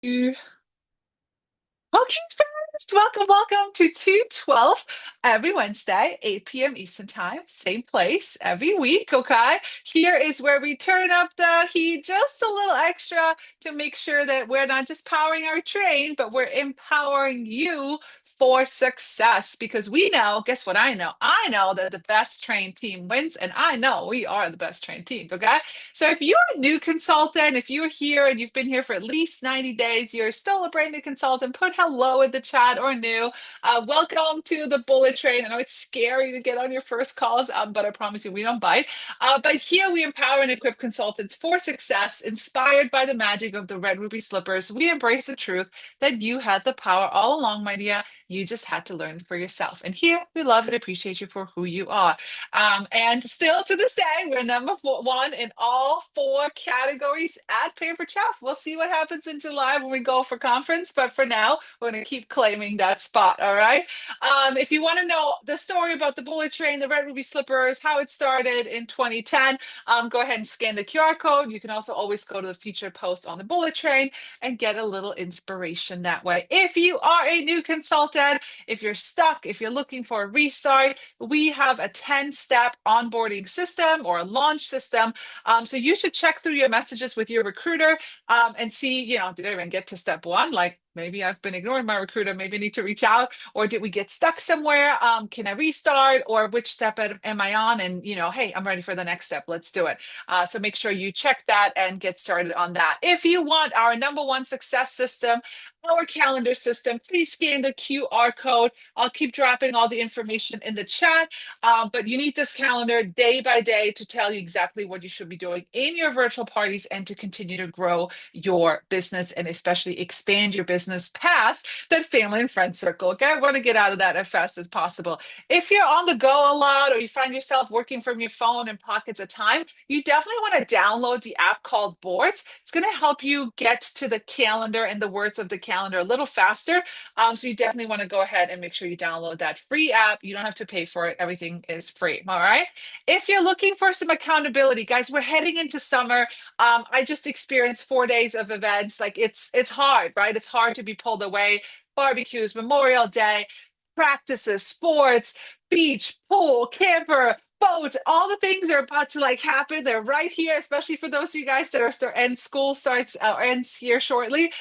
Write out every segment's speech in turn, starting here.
You- Okay, friends, welcome to 212 every Wednesday, 8 p.m. Eastern Time, same place every week, okay? Here is where we turn up the heat just a little extra to make sure that we're not just powering our train, but we're empowering you for success because we know, guess what I know? I know that the best trained team wins, and I know we are the best trained team, okay? So if you're a new consultant, if you're here and you've been here for at least 90 days, you're still a brand new consultant, put hello in the chat or new. Welcome to the bullet train. I know it's scary to get on your first calls, but I promise you we don't bite. But here we empower and equip consultants for success, inspired by the magic of the Red Ruby Slippers. We embrace the truth that you had the power all along, my dear. You just had to learn for yourself. And here we love and appreciate you for who you are. And still to this day, we're one in all four categories at Paper Chef. We'll see what happens in July when we go for conference, but for now, we're going to keep claiming that spot. All right. If you want to know the story about the bullet train, the Red Ruby Slippers, how it started in 2010, go ahead and scan the QR code. You can also always go to the featured post on the bullet train and get a little inspiration that way. If you are a new consultant, if you're stuck, if you're looking for a restart, we have a 10-step onboarding system or a launch system. So you should check through your messages with your recruiter and see, did I even get to step one? Like maybe I've been ignoring my recruiter, maybe I need to reach out, or did we get stuck somewhere? Can I restart, or which step am I on? And, hey, I'm ready for the next step. Let's do it. So make sure you check that and get started on that. If you want our number one success system, our calendar system, please scan the QR code. I'll keep dropping all the information in the chat. But you need this calendar day by day to tell you exactly what you should be doing in your virtual parties and to continue to grow your business and especially expand your business past that family and friend circle. Okay, I want to get out of that as fast as possible. If you're on the go a lot or you find yourself working from your phone in pockets of time, you definitely want to download the app called Boards. It's going to help you get to the calendar and the words of the calendar a little faster. So you definitely want to go ahead and make sure you download that free app. You don't have to pay for it. Everything is free. All right. If you're looking for some accountability, guys, we're heading into summer. I just experienced 4 days of events. Like it's hard, right? It's hard to be pulled away. Barbecues, Memorial Day, practices, sports, beach, pool, camper, boat, all the things are about to like happen. They're right here, especially for those of you guys that are and school starts ends here shortly.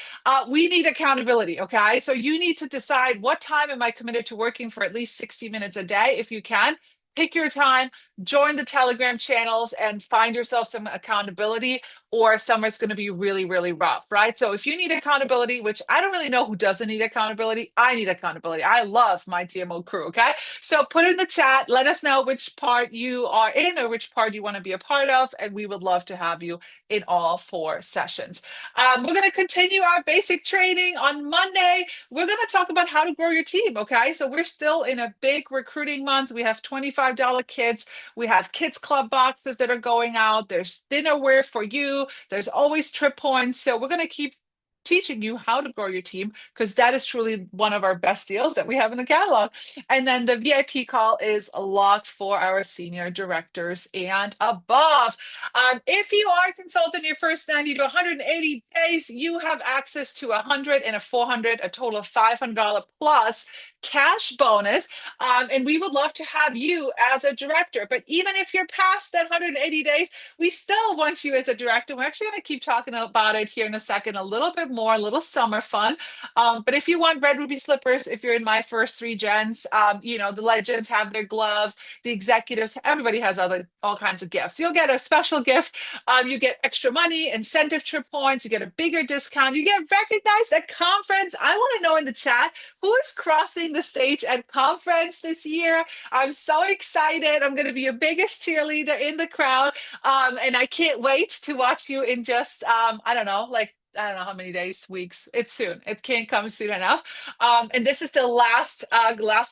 We need accountability, okay? So you need to decide what time am I committed to working for at least 60 minutes a day if you can. Pick your time, join the Telegram channels, and find yourself some accountability, or summer's going to be really, really rough, right? So if you need accountability, which I don't really know who doesn't need accountability, I need accountability. I love my TMO crew, okay? So put in the chat, let us know which part you are in or which part you want to be a part of, and we would love to have you in all four sessions. We're going to continue our basic training on Monday. We're going to talk about how to grow your team. Okay. So we're still in a big recruiting month. We have $25 kits. We have kids club boxes that are going out. There's dinnerware for you. There's always trip points. So we're going to keep teaching you how to grow your team because that is truly one of our best deals that we have in the catalog. And then the VIP call is locked for our senior directors and above. If you are a consultant your first 90 to 180 days, you have access to 100 and a 400, a total of $500 plus cash bonus. And we would love to have you as a director. But even if you're past that 180 days, we still want you as a director. We're actually going to keep talking about it here in a second, a little bit more, a little summer fun. But if you want Red Ruby Slippers, if you're in my first three gens, the legends have their gloves, the executives, everybody has all kinds of gifts. You'll get a special gift. You get extra money, incentive trip points, you get a bigger discount, you get recognized at conference. I want to know in the chat who is crossing the stage at conference this year. I'm so excited. I'm going to be your biggest cheerleader in the crowd. And I can't wait to watch you in just, I don't know how many days, weeks. It's soon. It can't come soon enough. And this is the last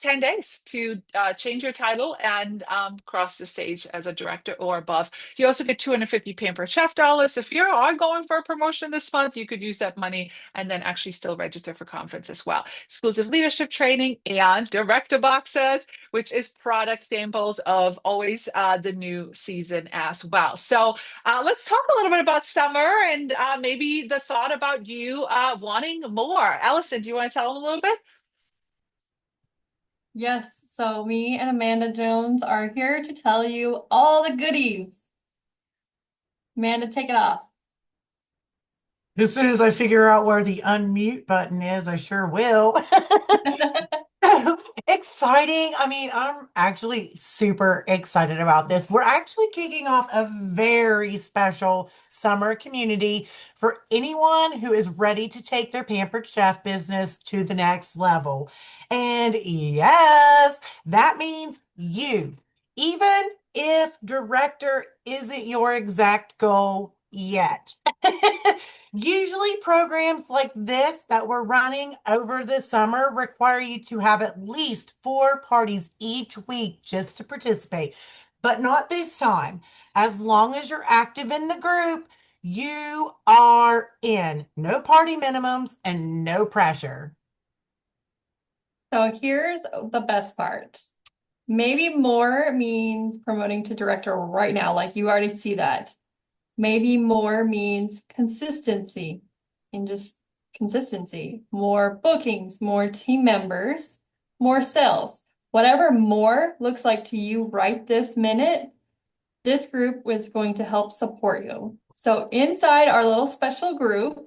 10 days to change your title and cross the stage as a director or above. You also get 250 Pampered Chef dollars. If you are going for a promotion this month, you could use that money and then actually still register for conference as well. Exclusive leadership training and director boxes, which is product samples of always the new season as well. So let's talk a little bit about summer and maybe the thought about you wanting more. Allison, do you want to tell them a little bit? Yes, so me and Amanda Jones are here to tell you all the goodies. Amanda, take it off. As soon as I figure out where the unmute button is, I sure will. Exciting. I mean, I'm actually super excited about this. We're actually kicking off a very special summer community for anyone who is ready to take their Pampered Chef business to the next level. And yes, that means you. Even if director isn't your exact goal yet. Usually, programs like this that we're running over the summer require you to have at least four parties each week just to participate, but not this time. As long as you're active in the group, you are in. No party minimums and no pressure. So here's the best part. Maybe more means promoting to director right now, like you already see that. Maybe more means consistency and just consistency, more bookings, more team members, more sales. Whatever more looks like to you right this minute, this group was going to help support you. So inside our little special group,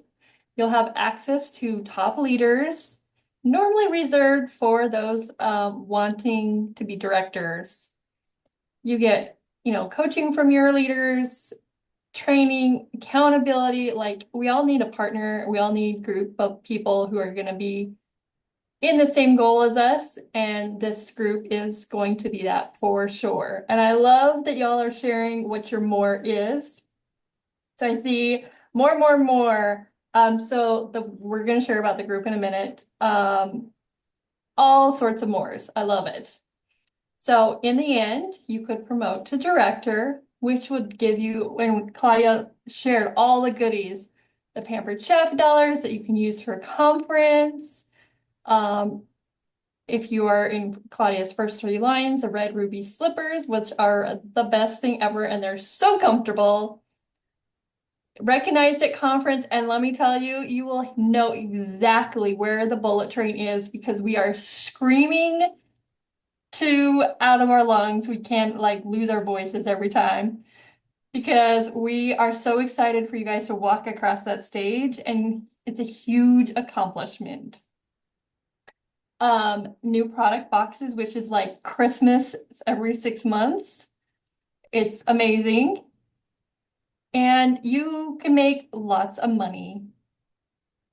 you'll have access to top leaders, normally reserved for those wanting to be directors. You get, coaching from your leaders, training, accountability. Like we all need a partner. We all need a group of people who are going to be in the same goal as us, and this group is going to be that for sure. And I love that y'all are sharing what your more is. So I see more, more, more. We're going to share about the group in a minute. All sorts of mores. I love it. So in the end, you could promote to director, which would give you, when Claudia shared all the goodies, the Pampered Chef dollars that you can use for a conference. Um, if you are in Claudia's first three lines, the red ruby slippers, which are the best thing ever, and they're so comfortable. Recognized at conference, and let me tell you, you will know exactly where the bullet train is because we are screaming to out of our lungs. We can't like lose our voices every time because we are so excited for you guys to walk across that stage, and it's a huge accomplishment. New product boxes, which is like Christmas every 6 months. It's amazing. And you can make lots of money.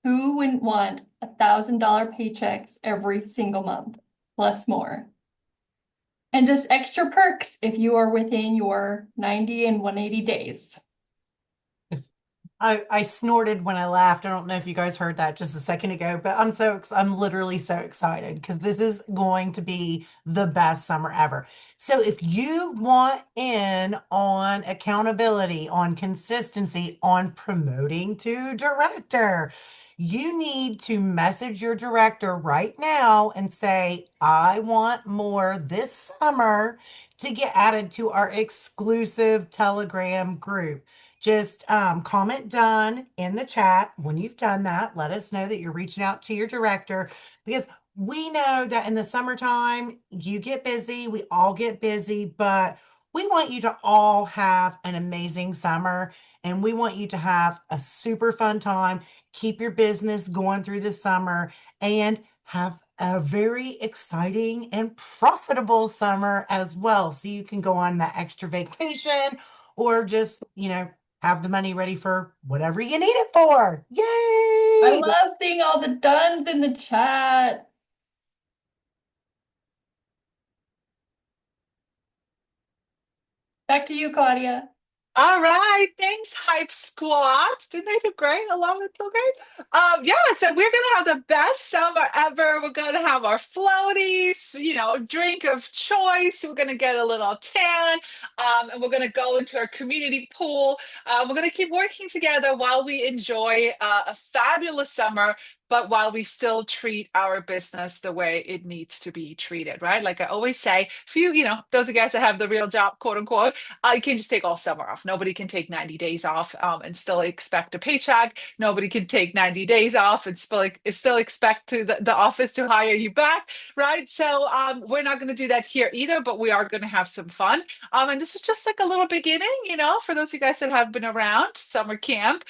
Who wouldn't want $1,000 paychecks every single month, plus more? And just extra perks if you are within your 90 and 180 days. I snorted when I laughed. I don't know if you guys heard that just a second ago, but I'm literally so excited because this is going to be the best summer ever. So if you want in on accountability, on consistency, on promoting to director, you need to message your director right now and say, I want more this summer to get added to our exclusive Telegram group. Just comment done in the chat. When you've done that, let us know that you're reaching out to your director because we know that in the summertime, you get busy, we all get busy, but we want you to all have an amazing summer and we want you to have a super fun time. Keep your business going through the summer and have a very exciting and profitable summer as well. So you can go on that extra vacation or just, have the money ready for whatever you need it for. I Yay! love seeing all the duns in the chat. Back to you, Claudia. All right, thanks, Hype Squad. Didn't they do great? I love it. So great. Yeah, so we're gonna have the best summer ever. We're gonna have our floaties, drink of choice. We're gonna get a little tan, and we're gonna go into our community pool. We're gonna keep working together while we enjoy a fabulous summer but while we still treat our business the way it needs to be treated, right? Like I always say, if those of you guys that have the real job, quote unquote, you can just take all summer off. Nobody can take 90 days off and still expect a paycheck. Nobody can take 90 days off and still expect the office to hire you back, right? So we're not going to do that here either, but we are going to have some fun. And this is just like a little beginning, for those of you guys that have been around summer camp.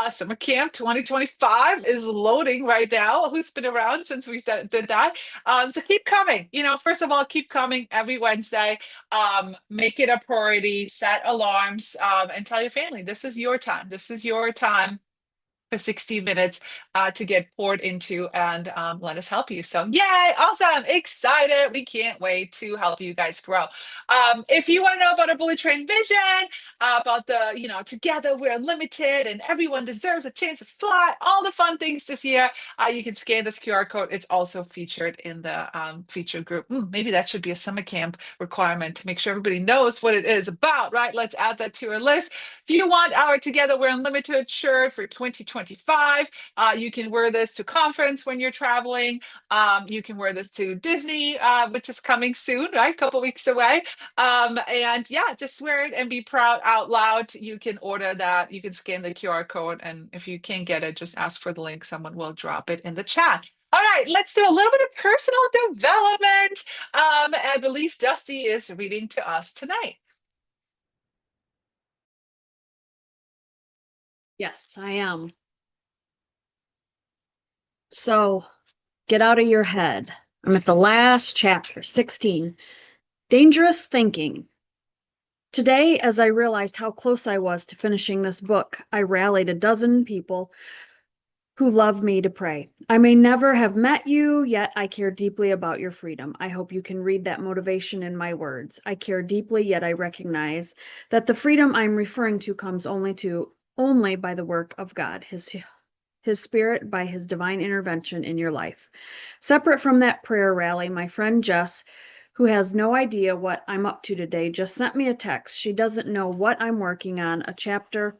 Summer camp 2025 is loading right now. Who's been around since we did that? So keep coming. First of all, keep coming every Wednesday. Make it a priority. Set alarms and tell your family this is your time. This is your time for 60 minutes to get poured into and let us help you. So yay, awesome, excited. We can't wait to help you guys grow. If you want to know about our Bullet Train vision, about together we're unlimited and everyone deserves a chance to fly, all the fun things this year, you can scan this QR code. It's also featured in the featured group. Maybe that should be a summer camp requirement to make sure everybody knows what it is about, right? Let's add that to our list. If you want our Together We're Unlimited shirt for 2025, you can wear this to conference when you're traveling. You can wear this to Disney, which is coming soon, right? A couple weeks away. And yeah, just wear it and be proud out loud. You can order that. You can scan the QR code. And if you can't get it, just ask for the link. Someone will drop it in the chat. All right, let's do a little bit of personal development. I believe Dusty is reading to us tonight. Yes, I am. So get out of your head. I'm at the last chapter, 16. Dangerous Thinking. Today, as I realized how close I was to finishing this book, I rallied a dozen people who love me to pray. I may never have met you, yet I care deeply about your freedom. I hope you can read that motivation in my words. I care deeply, yet I recognize that the freedom I'm referring to comes only by the work of God, His Spirit, by His divine intervention in your life. Separate from that prayer rally, my friend Jess, who has no idea what I'm up to today, just sent me a text. She doesn't know what I'm working on, a chapter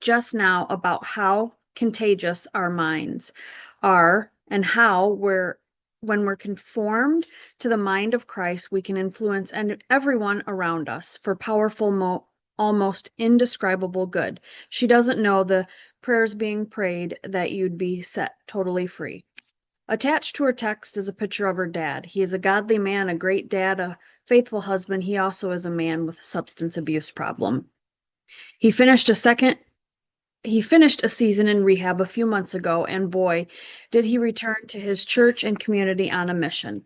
just now about how contagious our minds are and how when we're conformed to the mind of Christ, we can influence everyone around us for powerful, almost indescribable good. She doesn't know the prayers being prayed that you'd be set totally free. Attached to her text is a picture of her dad. He is a godly man, a great dad, a faithful husband. He also is a man with a substance abuse problem. He finished a season in rehab a few months ago, and boy, did he return to his church and community on a mission.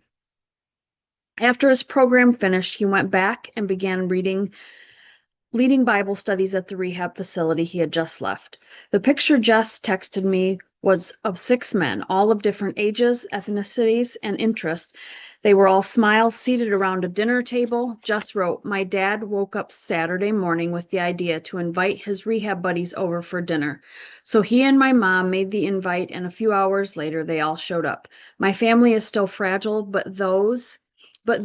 After his program finished, he went back and began leading Bible studies at the rehab facility he had just left. The picture Jess texted me was of 6 men, all of different ages, ethnicities, and interests. They were all smiles, seated around a dinner table. Jess wrote, "My dad woke up Saturday morning with the idea to invite his rehab buddies over for dinner. So he and my mom made the invite, and a few hours later, they all showed up. My family is still fragile, but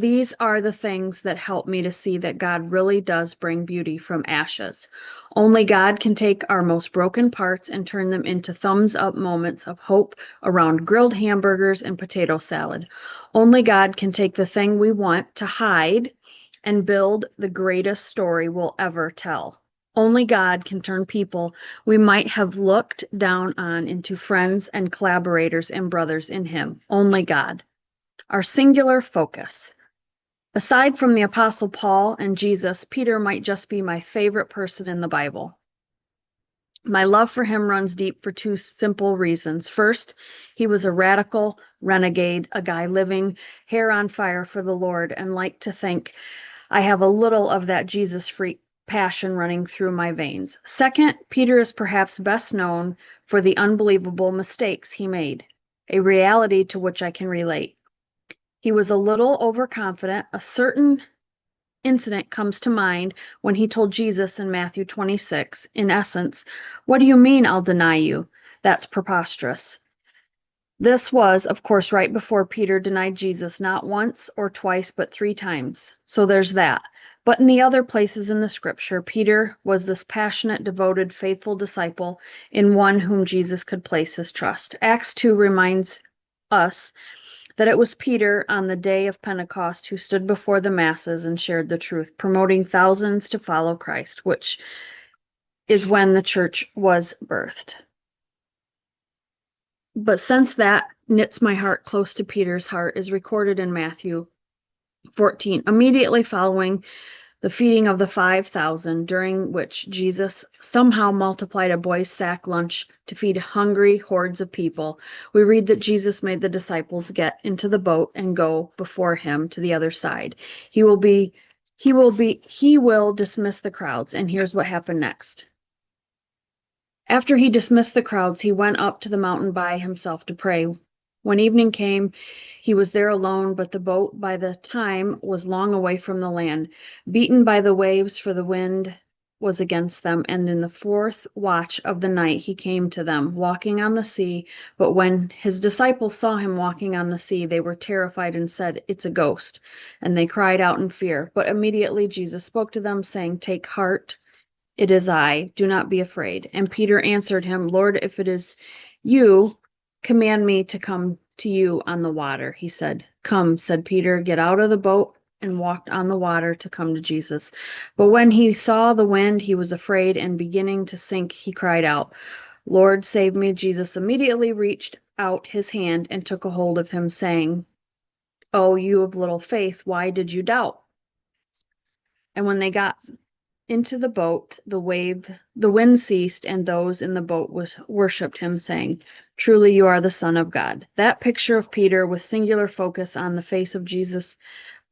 these are the things that help me to see that God really does bring beauty from ashes. Only God can take our most broken parts and turn them into thumbs up moments of hope around grilled hamburgers and potato salad. Only God can take the thing we want to hide and build the greatest story we'll ever tell. Only God can turn people we might have looked down on into friends and collaborators and brothers in Him. Only God. Our singular focus. Aside from the Apostle Paul and Jesus, Peter might just be my favorite person in the Bible. My love for him runs deep for 2 simple reasons. First, he was a radical renegade, a guy living hair on fire for the Lord, and like to think I have a little of that Jesus freak passion running through my veins. Second, Peter is perhaps best known for the unbelievable mistakes he made, a reality to which I can relate. He was a little overconfident. A certain incident comes to mind when he told Jesus in Matthew 26, in essence, "What do you mean I'll deny you? That's preposterous." This was, of course, right before Peter denied Jesus not once or twice, but 3 times. So there's that. But in the other places in the scripture, Peter was this passionate, devoted, faithful disciple in one whom Jesus could place his trust. Acts 2 reminds us that it was Peter on the day of Pentecost who stood before the masses and shared the truth, promoting thousands to follow Christ, which is when the church was birthed. But since that knits my heart close to Peter's heart is recorded in Matthew 14, immediately following the feeding of the 5,000, during which Jesus somehow multiplied a boy's sack lunch to feed hungry hordes of people. We read that Jesus made the disciples get into the boat and go before him to the other side. He will dismiss the crowds. And here's what happened next. After he dismissed the crowds, he went up to the mountain by himself to pray. When evening came, he was there alone, but the boat by the time was long away from the land, beaten by the waves, for the wind was against them. And in the 4th watch of the night he came to them, walking on the sea. But when his disciples saw him walking on the sea, they were terrified and said, "It's a ghost." And they cried out in fear. But immediately Jesus spoke to them, saying, "Take heart. It is I. Do not be afraid." And Peter answered him, "Lord, if it is you, command me to come to you on the water." He said, "Come," said Peter, "get out of the boat," and walked on the water to come to Jesus. But when he saw the wind, he was afraid, and beginning to sink, he cried out, "Lord, save me." Jesus immediately reached out his hand and took a hold of him, saying, "Oh, you of little faith, why did you doubt?" And when they got into the boat, the wind ceased, and those in the boat worshipped him, saying, "Truly you are the Son of God." That picture of Peter with singular focus on the face of Jesus,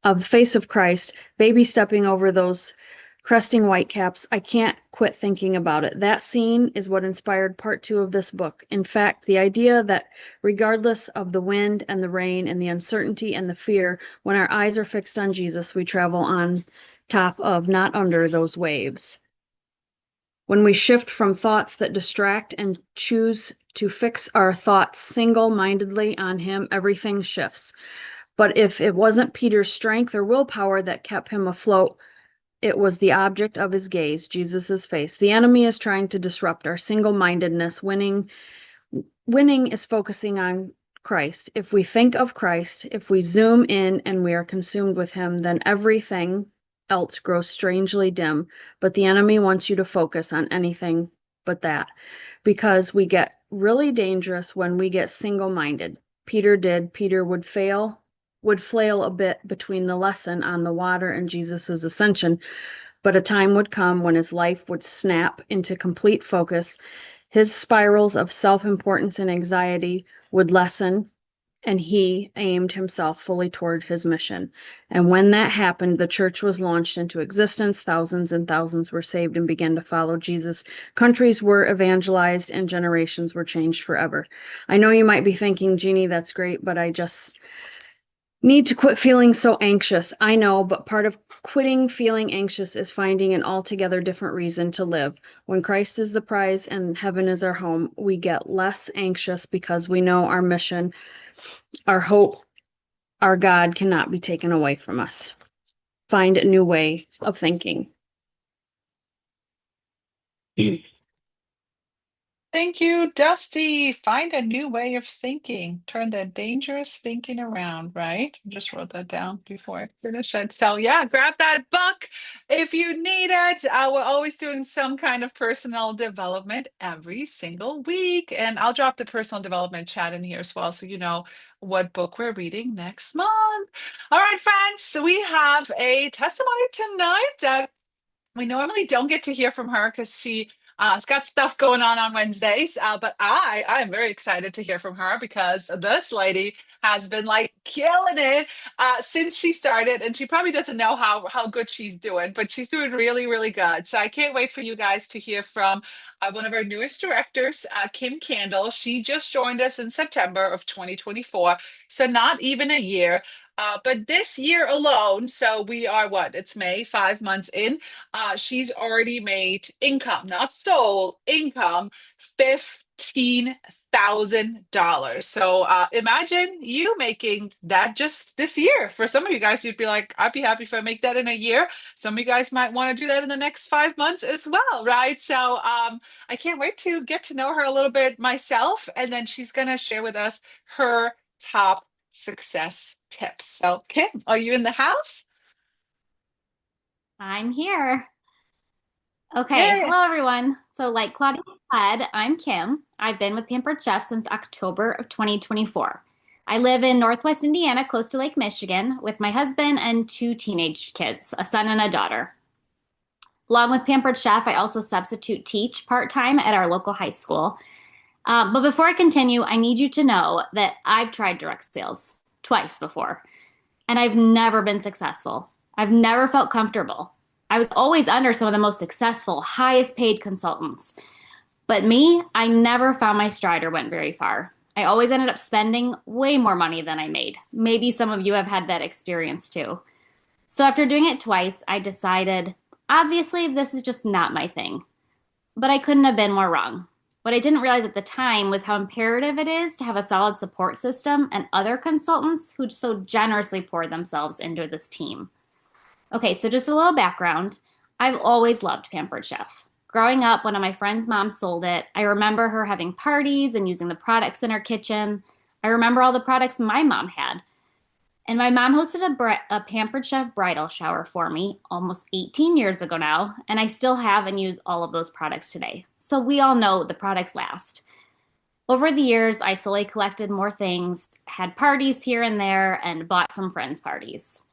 of the face of Christ, baby stepping over those cresting whitecaps, I can't quit thinking about it. That scene is what inspired part 2 of this book. In fact, the idea that regardless of the wind and the rain and the uncertainty and the fear, when our eyes are fixed on Jesus, we travel on top of, not under, those waves. When we shift from thoughts that distract and choose to fix our thoughts single-mindedly on him, everything shifts. But if it wasn't Peter's strength or willpower that kept him afloat, it was the object of his gaze, Jesus's face. The enemy is trying to disrupt our single-mindedness. Winning is focusing on Christ. If we think of Christ, if we zoom in and we are consumed with him, then everything else grows strangely dim. But the enemy wants you to focus on anything but that, because we get really dangerous when we get single-minded. Peter did. Peter would flail a bit between the lesson on the water and Jesus's ascension, but a time would come when his life would snap into complete focus. His spirals of self-importance and anxiety would lessen, and he aimed himself fully toward his mission. And when that happened, the church was launched into existence. Thousands and thousands were saved and began to follow Jesus. Countries were evangelized and generations were changed forever. I know you might be thinking, "Jeannie, that's great, but I just need to quit feeling so anxious." I know, but part of quitting feeling anxious is finding an altogether different reason to live. When Christ is the prize and heaven is our home, we get less anxious because we know our mission, our hope, our God cannot be taken away from us. Find a new way of thinking. Thank you, Dusty. Find a new way of thinking. Turn that dangerous thinking around, right? Just wrote that down before I finish it. So yeah, grab that book if you need it. We're always doing some kind of personal development every single week. And I'll drop the personal development chat in here as well, so you know what book we're reading next month. All right, friends. So we have a testimony tonight that we normally don't get to hear from her because she's got stuff going on Wednesdays. But I'm very excited to hear from her because this lady has been like killing it since she started, and she probably doesn't know how good she's doing, but she's doing really, really good. So I can't wait for you guys to hear from one of our newest directors, Kim Candle. She just joined us in September of 2024, so not even a year. But this year alone, so we are what? It's May, 5 months in. She's already made income, not sold, income, $2,000. So imagine you making that just this year. For some of you guys, you'd be like, I'd be happy if I make that in a year. Some of you guys might want to do that in the next 5 months as well, right? So I can't wait to get to know her a little bit myself. And then she's going to share with us her top success tips. So, Kim, are you in the house? I'm here. Okay, Yay. hello everyone. So like Claudia said, I'm Kim. I've been with Pampered Chef since October of 2024. I live in Northwest Indiana, close to Lake Michigan, with my husband and two teenage kids, a son and a daughter. Along with Pampered Chef, I also substitute teach part-time at our local high school. But before I continue, I need you to know that I've tried direct sales twice before, and I've never been successful. I've never felt comfortable. I was always under some of the most successful, highest paid consultants. But me, I never found my stride or went very far. I always ended up spending way more money than I made. Maybe some of you have had that experience too. So after doing it twice, I decided, obviously, this is just not my thing. But I couldn't have been more wrong. What I didn't realize at the time was how imperative it is to have a solid support system and other consultants who so generously pour themselves into this team. Okay, so just a little background. I've always loved Pampered Chef. Growing up, one of my friend's moms sold it. I remember her having parties and using the products in her kitchen. I remember all the products my mom had. And my mom hosted a Pampered Chef bridal shower for me almost 18 years ago now, and I still have and use all of those products today. So we all know the products last. Over the years, I slowly collected more things, had parties here and there, and bought from friends' parties.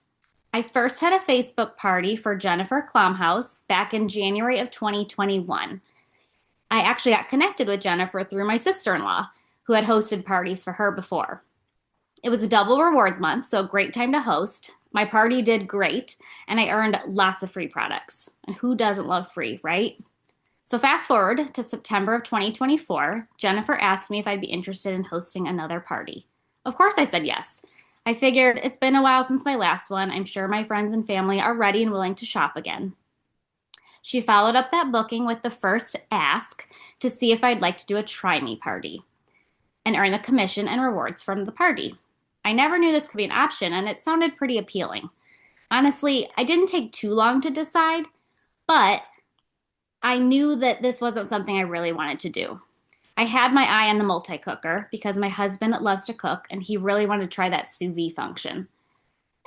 I first had a Facebook party for Jennifer Klomhouse back in January of 2021. I actually got connected with Jennifer through my sister-in-law, who had hosted parties for her before. It was a double rewards month, so a great time to host. My party did great, and I earned lots of free products. And who doesn't love free, right? So fast forward to September of 2024, Jennifer asked me if I'd be interested in hosting another party. Of course I said yes. I figured it's been a while since my last one. I'm sure my friends and family are ready and willing to shop again. She followed up that booking with the first ask to see if I'd like to do a try me party and earn the commission and rewards from the party. I never knew this could be an option, and it sounded pretty appealing. Honestly, I didn't take too long to decide, but I knew that this wasn't something I really wanted to do. I had my eye on the multi-cooker because my husband loves to cook and he really wanted to try that sous vide function.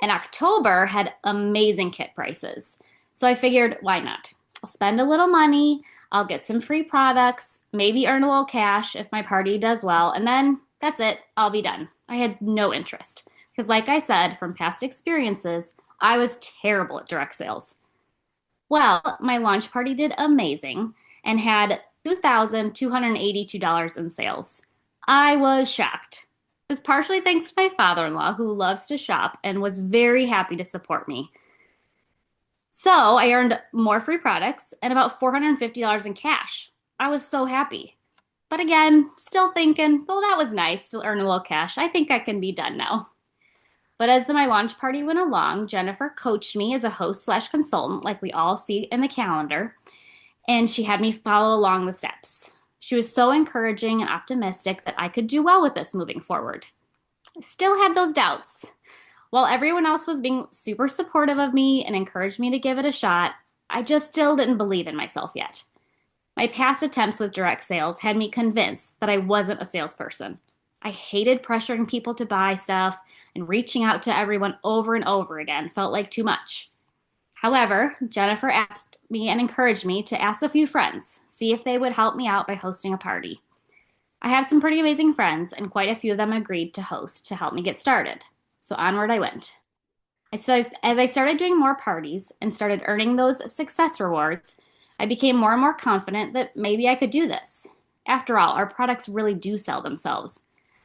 And October had amazing kit prices. So I figured, why not? I'll spend a little money, I'll get some free products, maybe earn a little cash if my party does well, and then that's it, I'll be done. I had no interest because like I said, from past experiences, I was terrible at direct sales. Well, my launch party did amazing and had $2,282 in sales. I was shocked. It was partially thanks to my father-in-law, who loves to shop and was very happy to support me. So I earned more free products and about $450 in cash. I was so happy. But again, still thinking, oh, that was nice to earn a little cash. I think I can be done now. But as my launch party went along, Jennifer coached me as a host/consultant, like we all see in the calendar, and she had me follow along the steps. She was so encouraging and optimistic that I could do well with this moving forward. I still had those doubts. While everyone else was being super supportive of me and encouraged me to give it a shot, I just still didn't believe in myself yet. My past attempts with direct sales had me convinced that I wasn't a salesperson. I hated pressuring people to buy stuff, and reaching out to everyone over and over again felt like too much. However, Jennifer asked me and encouraged me to ask a few friends, see if they would help me out by hosting a party. I have some pretty amazing friends, and quite a few of them agreed to host to help me get started. So onward I went. As I started doing more parties and started earning those success rewards, I became more and more confident that maybe I could do this. After all, our products really do sell themselves.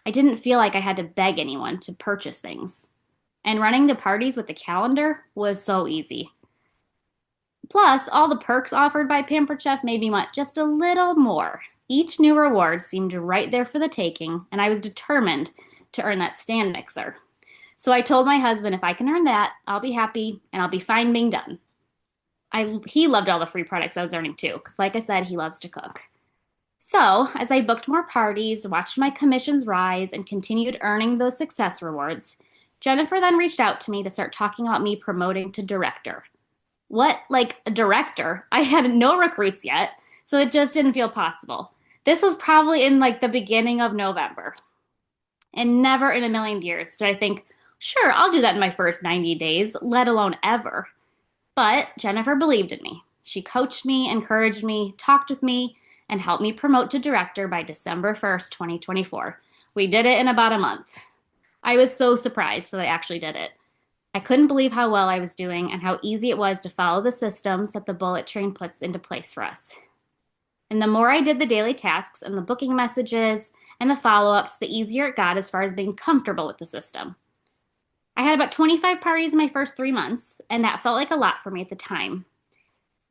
I didn't feel like I had to beg anyone to purchase things. And running the parties with the calendar was so easy. Plus, all the perks offered by Pampered Chef made me want just a little more. Each new reward seemed right there for the taking, and I was determined to earn that stand mixer. So I told my husband if I can earn that, I'll be happy and I'll be fine being done. He loved all the free products I was earning too, because like I said, he loves to cook. So, as I booked more parties, watched my commissions rise, and continued earning those success rewards, Jennifer then reached out to me to start talking about me promoting to director. What, like a director? I had no recruits yet, so it just didn't feel possible. This was probably in like the beginning of November. And never in a million years did I think, sure, I'll do that in my first 90 days, let alone ever. But Jennifer believed in me. She coached me, encouraged me, talked with me, and helped me promote to director by December 1st, 2024. We did it in about a month. I was so surprised that I actually did it. I couldn't believe how well I was doing and how easy it was to follow the systems that the bullet train puts into place for us. And the more I did the daily tasks and the booking messages and the follow ups, the easier it got as far as being comfortable with the system. I had about 25 parties in my first 3 months, and that felt like a lot for me at the time.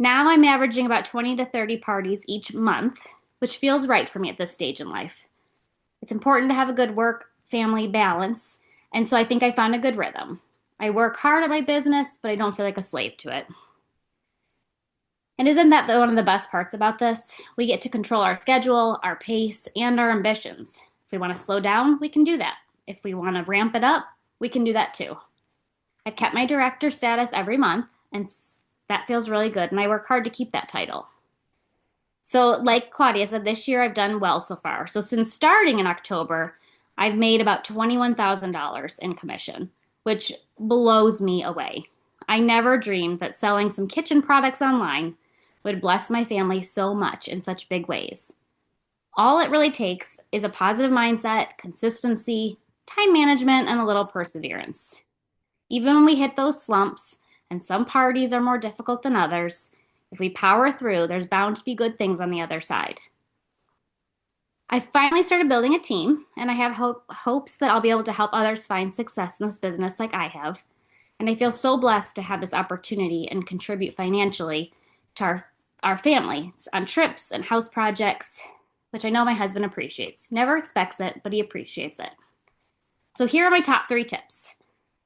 Now I'm averaging about 20 to 30 parties each month, which feels right for me at this stage in life. It's important to have a good work family balance, and so I think I found a good rhythm. I work hard at my business, but I don't feel like a slave to it. And isn't that one of the best parts about this? We get to control our schedule, our pace, and our ambitions. If we want to slow down, we can do that. If we want to ramp it up, we can do that too. I've kept my director status every month, and that feels really good, and I work hard to keep that title. So, like Claudia said, this year I've done well so far. So, since starting in October, I've made about $21,000 in commission, which blows me away. I never dreamed that selling some kitchen products online would bless my family so much in such big ways. All it really takes is a positive mindset, consistency, time management, and a little perseverance. Even when we hit those slumps, and some parties are more difficult than others, if we power through, there's bound to be good things on the other side. I finally started building a team, and I have hopes that I'll be able to help others find success in this business like I have. And I feel so blessed to have this opportunity and contribute financially to our family on trips and house projects, which I know my husband appreciates. Never expects it, but he appreciates it. So here are my top 3 tips.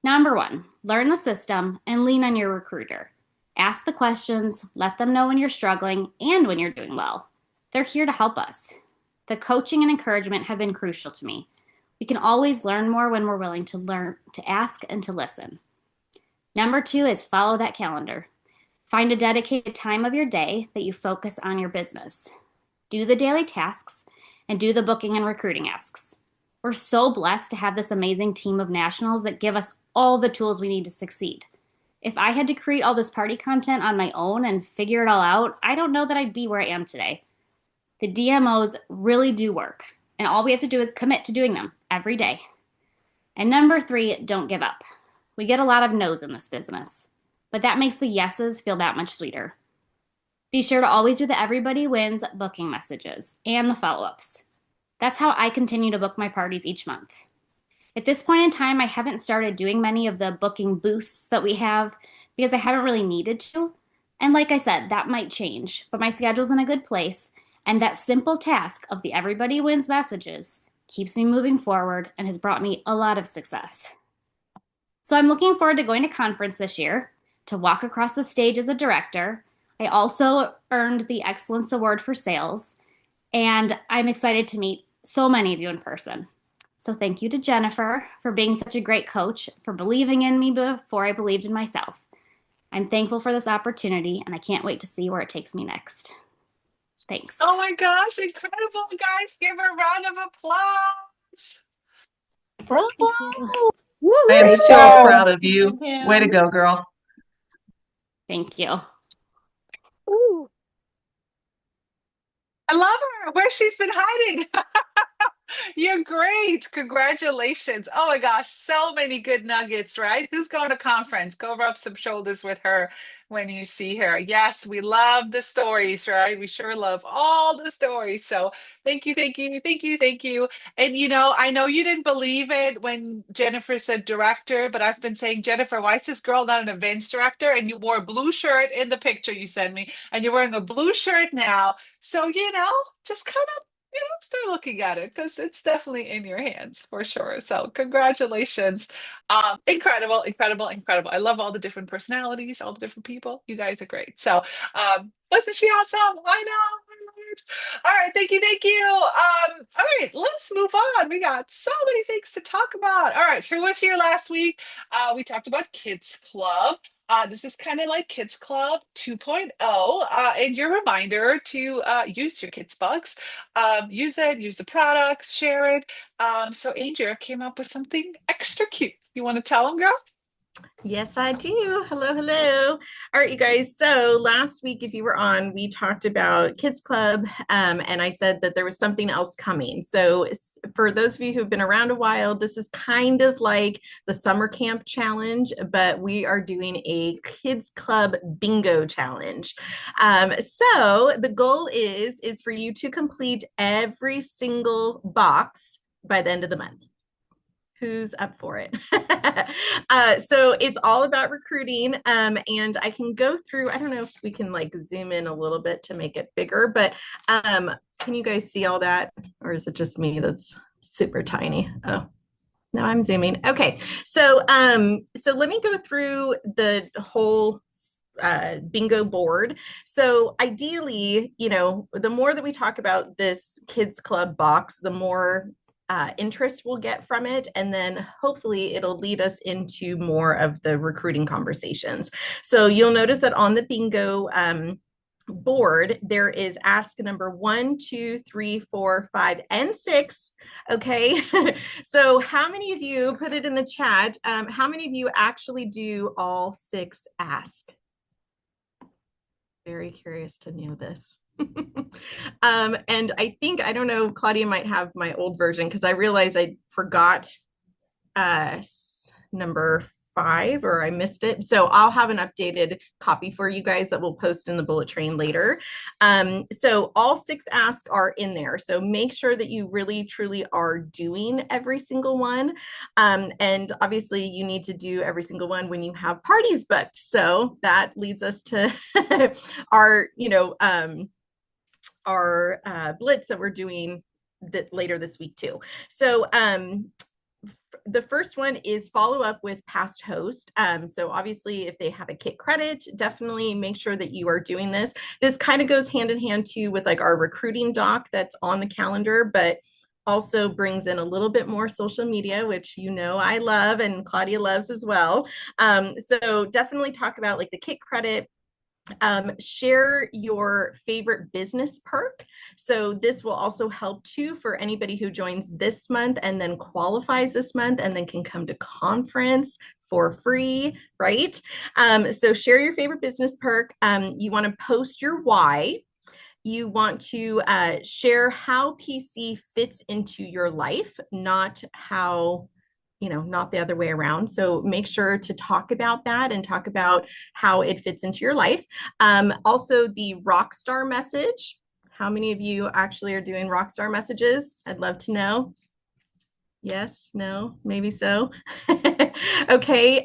Number 1, learn the system and lean on your recruiter. Ask the questions, let them know when you're struggling and when you're doing well. They're here to help us. The coaching and encouragement have been crucial to me. We can always learn more when we're willing to learn, to ask, and to listen. Number 2 is follow that calendar. Find a dedicated time of your day that you focus on your business. Do the daily tasks and do the booking and recruiting asks. We're so blessed to have this amazing team of nationals that give us all the tools we need to succeed. If I had to create all this party content on my own and figure it all out, I don't know that I'd be where I am today. The DMOs really do work, and all we have to do is commit to doing them every day. And number 3, don't give up. We get a lot of no's in this business, but that makes the yeses feel that much sweeter. Be sure to always do the everybody wins booking messages and the follow-ups. That's how I continue to book my parties each month. At this point in time, I haven't started doing many of the booking boosts that we have because I haven't really needed to. And like I said, that might change, but my schedule's in a good place, and that simple task of the everybody wins messages keeps me moving forward and has brought me a lot of success. So I'm looking forward to going to conference this year to walk across the stage as a director. I also earned the Excellence Award for Sales, and I'm excited to meet so many of you in person. So thank you to Jennifer for being such a great coach, for believing in me before I believed in myself. I'm thankful for this opportunity, and I can't wait to see where it takes me next. Thanks. Oh my gosh, incredible, guys. Give her a round of applause. Bravo! I am Great so job. proud of you. Way to go, girl. Thank you. Ooh. I love her. Where she's been hiding. You're great. Congratulations. Oh my gosh, so many good nuggets, right? Who's going to conference? Go rub some shoulders with her when you see her. Yes, we love the stories, right? We sure love all the stories. So thank you, thank you, thank you, thank you. And I know you didn't believe it when Jennifer said director, but I've been saying, Jennifer, why is this girl not an events director? And you wore a blue shirt in the picture you sent me, and you're wearing a blue shirt now. So, just kind of start looking at it because it's definitely in your hands for sure. So congratulations. Incredible, incredible, incredible. I love all the different personalities, all the different people. You guys are great. So wasn't she awesome? I know. All right, thank you, thank you. All right, let's move on. We got so many things to talk about. All right, who was here last week? We talked about Kids Club. This is kind of like Kids Club 2.0, and your reminder to use your Kids Bugs. Use it, use the products, share it. So Andrea came up with something extra cute. You want to tell them, girl? Yes, I do. Hello, hello. All right, you guys. So last week, if you were on, we talked about Kids Club, and I said that there was something else coming. So for those of you who've been around a while, this is kind of like the summer camp challenge, but we are doing a Kids Club bingo challenge. So the goal is for you to complete every single box by the end of the month. Who's up for it? So it's all about recruiting. And I can go through, I don't know if we can like zoom in a little bit to make it bigger, but can you guys see all that? Or is it just me that's super tiny? Oh, no, I'm zooming. Okay. So let me go through the whole bingo board. So ideally, the more that we talk about this Kids Club box, the more interest we'll get from it. And then hopefully it'll lead us into more of the recruiting conversations. So you'll notice that on the bingo board, there is ask number 1, 2, 3, 4, 5, and 6. Okay. So how many of you, put it in the chat, how many of you actually do all 6 ask? Very curious to know this. And I think, I don't know, Claudia might have my old version because I realized I forgot number 5 or I missed it. So I'll have an updated copy for you guys that we'll post in the bullet train later. So all 6 asks are in there. So make sure that you really truly are doing every single one. And obviously you need to do every single one when you have parties booked. So that leads us to our, our blitz that we're doing later this week too. So the first one is follow up with past host. So obviously if they have a kit credit, definitely make sure that you are doing this. This kind of goes hand in hand too with like our recruiting doc that's on the calendar, but also brings in a little bit more social media, which I love and Claudia loves as well. So definitely talk about like the kit credit. Share your favorite business perk. So this will also help too for anybody who joins this month and then qualifies this month and then can come to conference for free, right? So share your favorite business perk. You want to post your why. You want to share how PC fits into your life, not how not the other way around. So make sure to talk about that and talk about how it fits into your life. Also the rock star message. How many of you actually are doing rock star messages? I'd love to know. Yes, no, maybe so. Okay.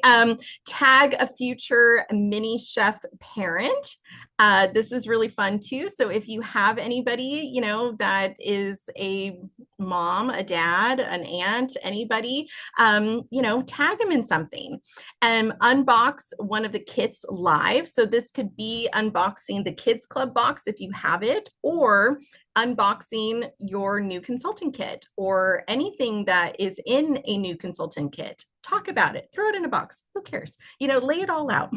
Tag a future mini chef parent. This is really fun too. So if you have anybody, that is a mom, a dad, an aunt, anybody, tag them in something and unbox one of the kits live. So this could be unboxing the Kids Club box if you have it, or unboxing your new consulting kit or anything that is in a new consultant kit. Talk about it, throw it in a box. Who cares? Lay it all out.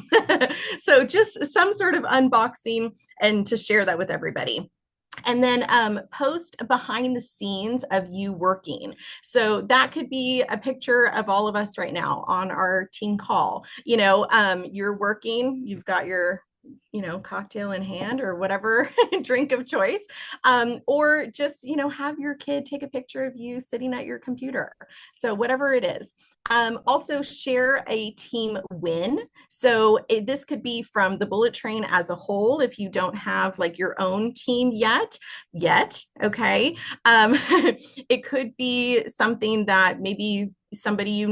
So just some sort of unboxing and to share that with everybody. And then post behind the scenes of you working. So that could be a picture of all of us right now on our team call. You're working, you've got your cocktail in hand or whatever drink of choice, or just have your kid take a picture of you sitting at your computer. So whatever it is. Also share a team win. So this could be from the bullet train as a whole if you don't have like your own team yet, okay. It could be something that maybe somebody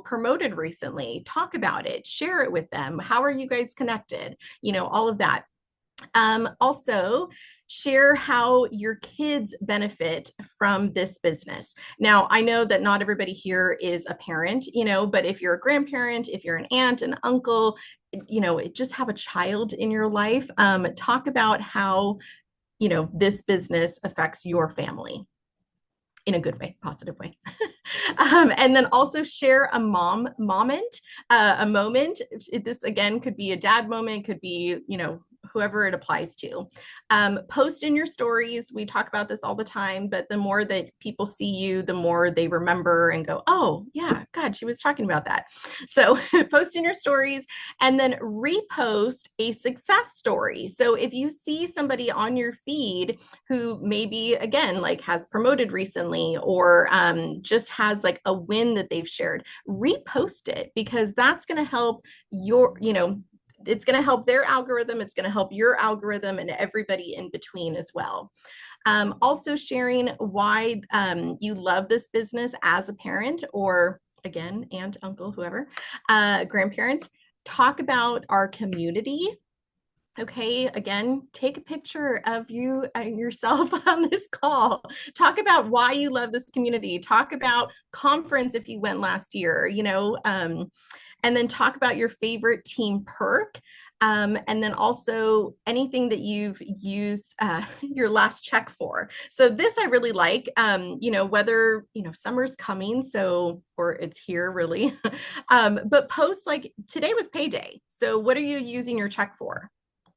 promoted recently. Talk about it, share it with them. How are you guys connected? All of that. Also Share how your kids benefit from this business. Now, I know that not everybody here is a parent, but if you're a grandparent, if you're an aunt, an uncle, just have a child in your life, talk about how, this business affects your family in a good way, positive way. And then also share a moment. This again could be a dad moment, could be, whoever it applies to. Post in your stories. We talk about this all the time, but the more that people see you, the more they remember and go, oh yeah, God, she was talking about that. So post in your stories and then repost a success story. So if you see somebody on your feed who maybe, again, like has promoted recently or just has like a win that they've shared, repost it, because that's going to help it's going to help their algorithm. It's going to help your algorithm and everybody in between as well. Also sharing why you love this business as a parent, or again, aunt, uncle, whoever, grandparents. Talk about our community. Okay, again, take a picture of you and yourself on this call. Talk about why you love this community. Talk about conference if you went last year, and then talk about your favorite team perk. And then also anything that you've used your last check for. So this I really like, whether, summer's coming, or it's here really, but post like today was payday. So what are you using your check for?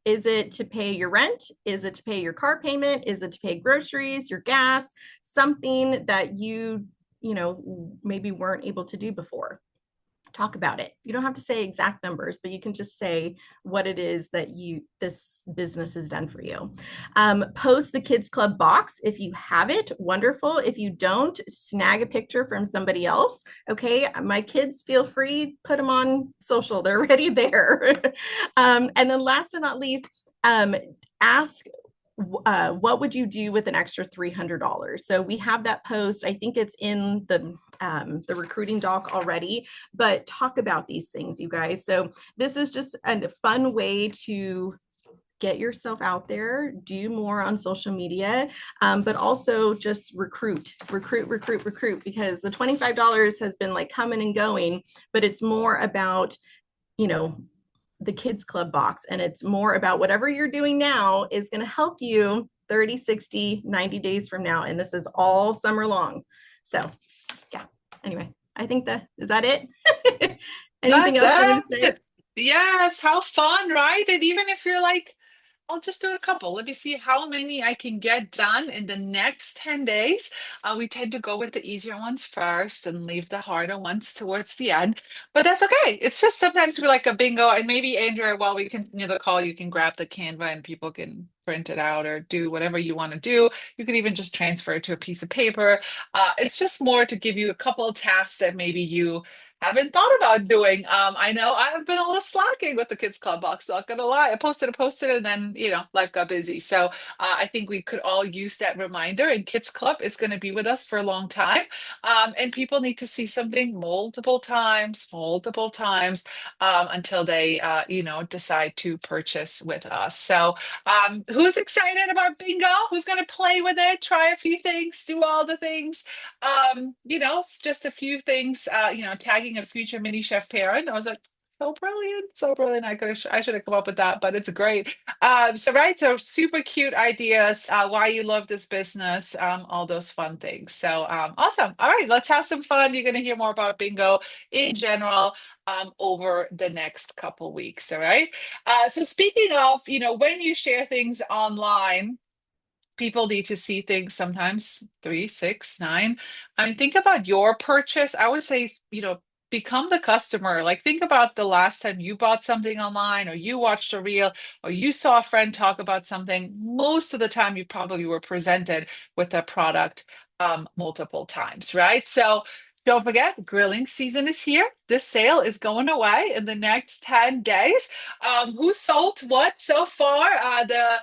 Is it to pay your rent? Is it to pay your car payment? Is it to pay groceries, your gas, something that you maybe weren't able to do before? Talk about it. You don't have to say exact numbers, but you can just say what it is that this business has done for you. Post the Kids Club box. If you have it, wonderful. If you don't, snag a picture from somebody else. Okay, my kids, feel free, put them on social. They're already there. And then last but not least, ask what would you do with an extra $300? So we have that post. I think it's in the recruiting doc already, but talk about these things, you guys. So this is just a fun way to get yourself out there, do more on social media, but also just recruit, because the $25 has been like coming and going, but it's more about, the Kids Club box. And it's more about whatever you're doing now is going to help you 30, 60, 90 days from now. And this is all summer long. So yeah, anyway, I think is that it? Anything else you want to say? Yes, how fun, right? And even if you're like, I'll just do a couple. Let me see how many I can get done in the next 10 days. We tend to go with the easier ones first and leave the harder ones towards the end. But that's okay. It's just sometimes we like a bingo. And maybe, Andrea, while we continue the call, you can grab the Canva and people can print it out or do whatever you want to do. You can even just transfer it to a piece of paper. It's just more to give you a couple of tasks that maybe you haven't thought about doing. I know I have been a little slacking with the Kids Club box, not gonna lie. I posted, and then, life got busy. So I think we could all use that reminder, and Kids Club is going to be with us for a long time. And people need to see something multiple times, until they, decide to purchase with us. So who's excited about bingo? Who's going to play with it? Try a few things, do all the things. It's just a few things, tagging a future mini chef parent. I was like, so brilliant, so brilliant. I should have come up with that, but it's great. So super cute ideas, why you love this business, all those fun things. So awesome. All right, let's have some fun. You're going to hear more about bingo in general over the next couple weeks. All right. So speaking of, when you share things online, people need to see things sometimes 3, 6, 9. I mean, think about your purchase. I would say, become the customer. Like, think about the last time you bought something online, or you watched a reel, or you saw a friend talk about something. Most of the time, you probably were presented with a product multiple times, right? So don't forget, grilling season is here. This sale is going away in the next 10 days. Who sold what so far? The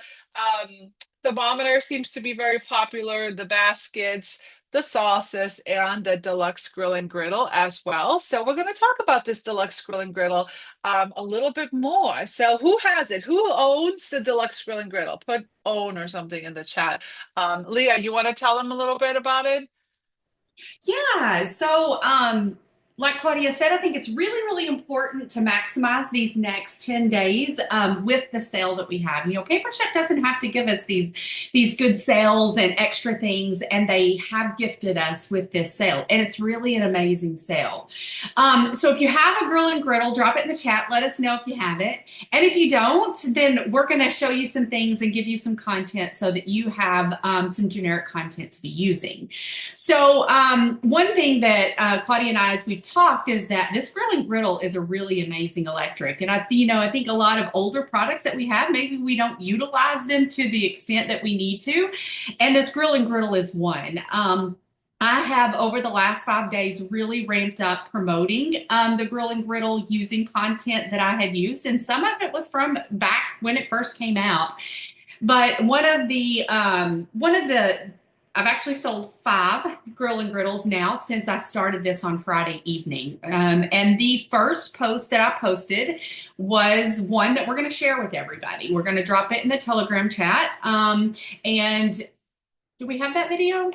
thermometer seems to be very popular. The baskets, the sauces, and the deluxe grill and griddle as well. So we're going to talk about this deluxe grill and griddle a little bit more. So who has it? Who owns the deluxe grill and griddle? Put own or something in the chat. Leah, you want to tell them a little bit about it? Yeah, so like Claudia said, I think it's really, really important to maximize these next 10 days with the sale that we have. You know, Pampered Chef doesn't have to give us these good sales and extra things, and they have gifted us with this sale, and it's really an amazing sale. So if you have a grill and griddle, drop it in the chat. Let us know if you have it. And if you don't, then we're going to show you some things and give you some content so that you have some generic content to be using. So one thing that Claudia and I, as we've talked, is that this grill and griddle is a really amazing electric. And I think a lot of older products that we have, maybe we don't utilize them to the extent that we need to. And this grill and griddle is one. I have, over the last 5 days, really ramped up promoting the grill and griddle using content that I had used. And some of it was from back when it first came out. But I've actually sold 5 grill and griddles now since I started this on Friday evening. And the first post that I posted was one that we're going to share with everybody. We're going to drop it in the Telegram chat. And do we have that video?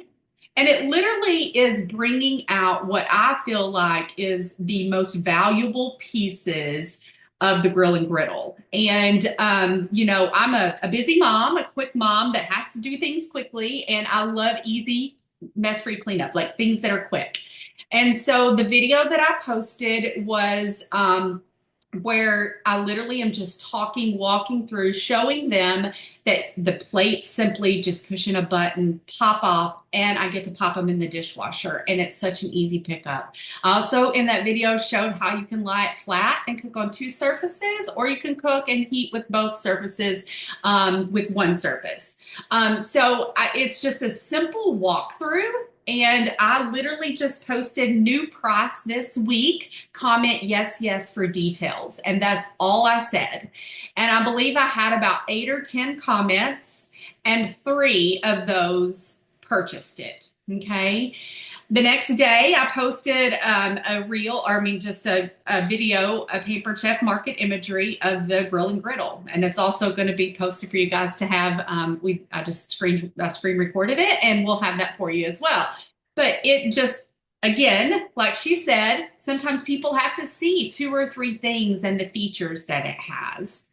And it literally is bringing out what I feel like is the most valuable pieces of the grill and griddle. And, I'm a busy mom, a quick mom that has to do things quickly. And I love easy, mess-free cleanup, like things that are quick. And so the video that I posted was where I literally am just walking through, showing them that the plates simply just pushing a button, pop off, and I get to pop them in the dishwasher. And it's such an easy pickup. Also in that video showed how you can lie it flat and cook on 2 surfaces, or you can cook and heat with both surfaces with 1 surface. It's just a simple walkthrough. And I literally just posted new price this week, comment yes, yes for details. And that's all I said. And I believe I had about 8 or 10 comments, and 3 of those purchased it. Okay. The next day I posted a video of Pampered Chef market imagery of the grill and griddle. And it's also going to be posted for you guys to have. I just screen recorded it, and we'll have that for you as well. But it just, again, like she said, sometimes people have to see 2 or 3 things and the features that it has.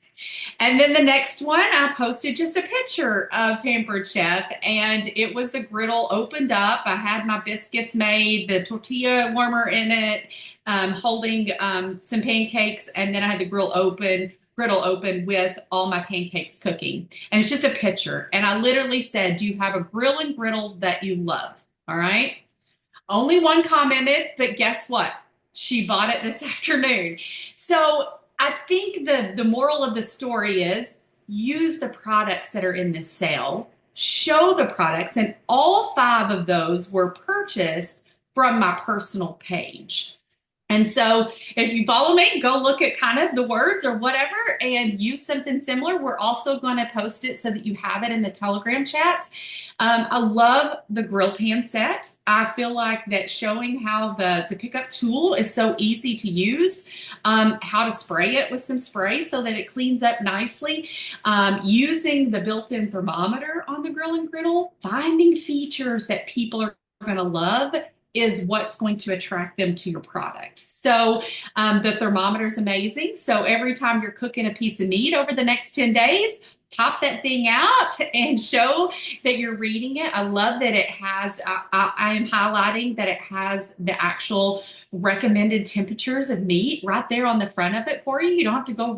And then the next one, I posted just a picture of Pampered Chef, and it was the griddle opened up. I had my biscuits made, the tortilla warmer in it, holding some pancakes, and then I had the griddle open with all my pancakes cooking. And it's just a picture. And I literally said, do you have a grill and griddle that you love? All right. Only 1 commented, but guess what? She bought it this afternoon. So I think the moral of the story is use the products that are in this sale, show the products, and all 5 of those were purchased from my personal page. And so if you follow me, go look at kind of the words or whatever and use something similar. We're also going to post it so that you have it in the Telegram chats. I love the grill pan set. I feel like that showing how the pickup tool is so easy to use, how to spray it with some spray so that it cleans up nicely, using the built-in thermometer on the grill and griddle, finding features that people are going to love is what's going to attract them to your product. So the thermometer is amazing. So every time you're cooking a piece of meat over the next 10 days, pop that thing out and show that you're reading it. I love that it has, I am highlighting that it has the actual recommended temperatures of meat right there on the front of it for you. You don't have to go,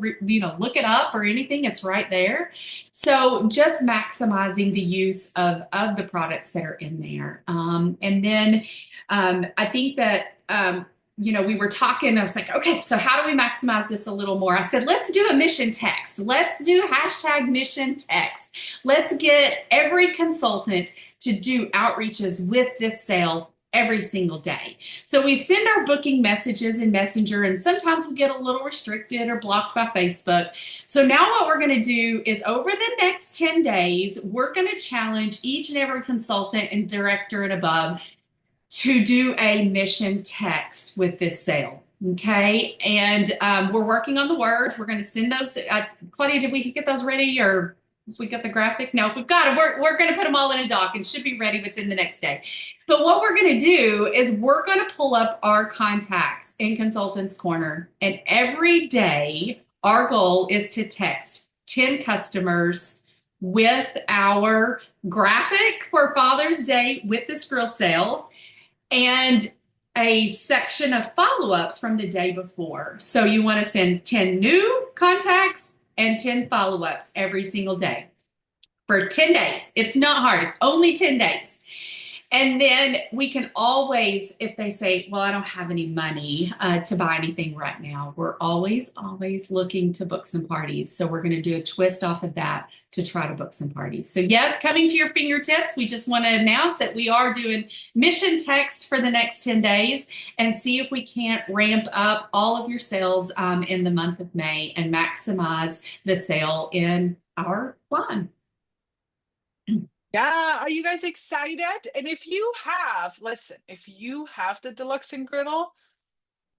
look it up or anything. It's right there. So just maximizing the use of the products that are in there. And then I think that, we were talking, I was like, okay, so how do we maximize this a little more? I said, let's do a mission text. Let's do #mission text. Let's get every consultant to do outreaches with this sale every single day. So we send our booking messages in Messenger, and sometimes we get a little restricted or blocked by Facebook. So now what we're going to do is over the next 10 days, we're going to challenge each and every consultant and director and above to do a mission text with this sale. Okay. And we're working on the words. We're going to send those. Claudia, did we get those ready, or we got the graphic? No, we've got it. We're going to put them all in a doc and should be ready within the next day. But what we're going to do is we're going to pull up our contacts in Consultants Corner. And every day, our goal is to text 10 customers with our graphic for Father's Day with the Skrill sale and a section of follow-ups from the day before. So you want to send 10 new contacts and 10 follow-ups every single day for 10 days. It's not hard. It's only 10 days. And then we can always, if they say, well, I don't have any money to buy anything right now, we're always looking to book some parties. So we're going to do a twist off of that to try to book some parties. So yeah, it's coming to your fingertips. We just want to announce that we are doing mission text for the next 10 days and see if we can't ramp up all of your sales in the month of May and maximize the sale in our plan. Yeah, are you guys excited? And if you have, listen, if you have the Deluxe and Griddle,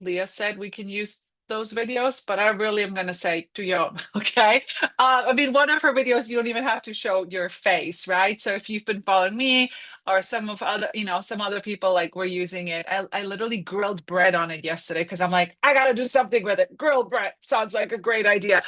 Leah said we can use those videos, but I really am going to say to your own, okay? I mean, one of her videos, you don't even have to show your face, right? So if you've been following me or some of other, some other people, like, we're using it. I literally grilled bread on it yesterday because I'm like, I got to do something with it. Grilled bread sounds like a great idea.